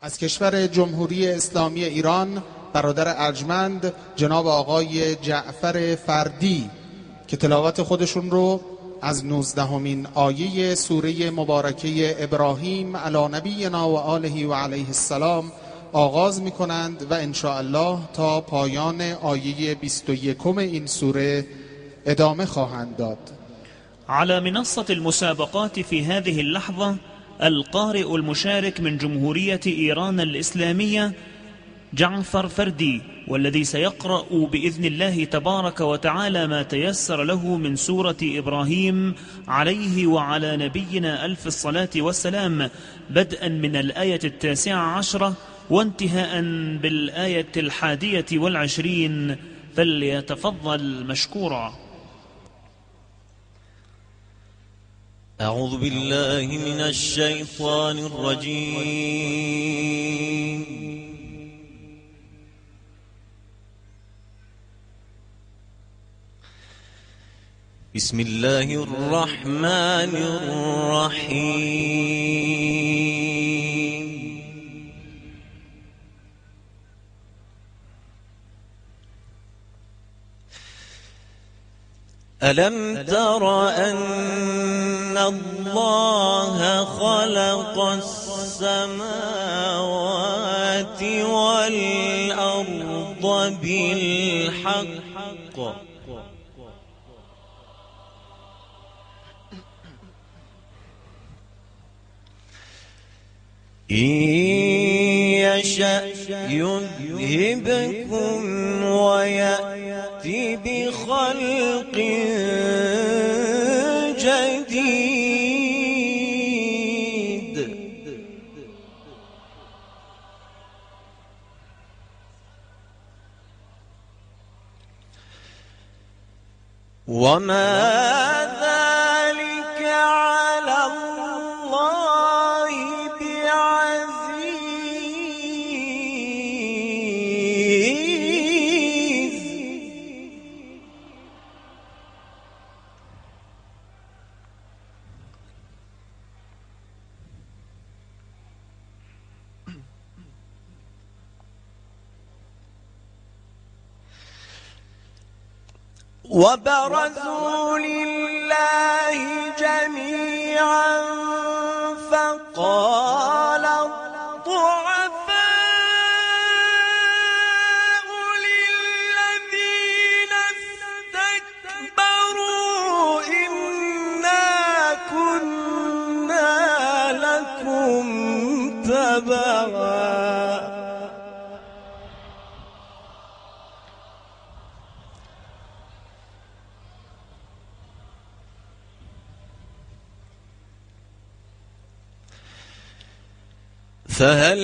از کشور جمهوری اسلامی ایران برادر ارجمند جناب آقای جعفر فردی که تلاوت خودشون رو از 19مین آیه سوره مبارکه ابراهیم علی نبینا و آله و علیه السلام آغاز می کنند و انشاءالله تا پایان آیه 21 این سوره ادامه خواهند داد. على منصة المسابقات في هذه اللحظة القارئ المشارك من جمهورية إيران الإسلامية جعفر فردي، والذي سيقرأ بإذن الله تبارك وتعالى ما تيسر له من سورة إبراهيم عليه وعلى نبينا ألف الصلاة والسلام، بدءا من الآية 19 وانتهاء بالآية 21، فليتفضل مشكورا. أعوذ بالله من الشيطان الرجيم. بسم الله الرحمن الرحيم. ألم تر أن الله خلق السماوات والأرض بالحق إن يشأ يذهبكم ويأتي بخلق جديد. وما ذلك على الله بعزيز. وبرزوا لله جميعا فقال الضعفاء للذين استكبروا إنا كنا لكم تبعا فهل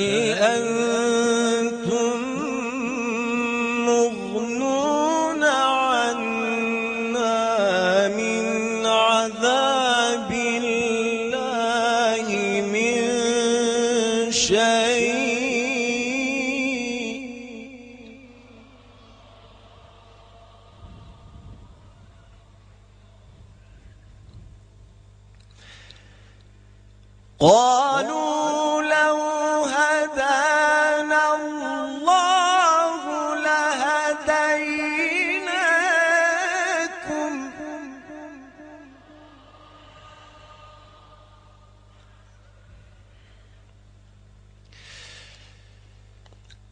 أنتم مغنون عنا من عذاب الله من شيء؟ قالوا لو هدانا الله لهديناكم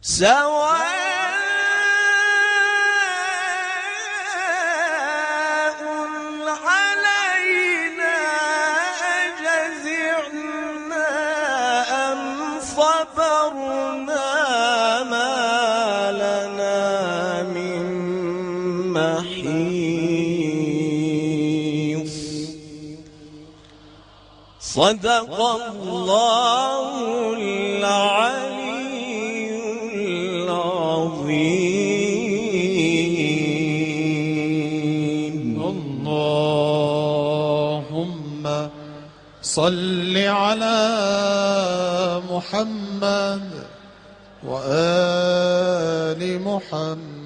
سواء علينا أجزعنا أم صبرنا ما لنا من محيص. صدق الله العلي العظيم. اللهم صل على محمد وآل محمد.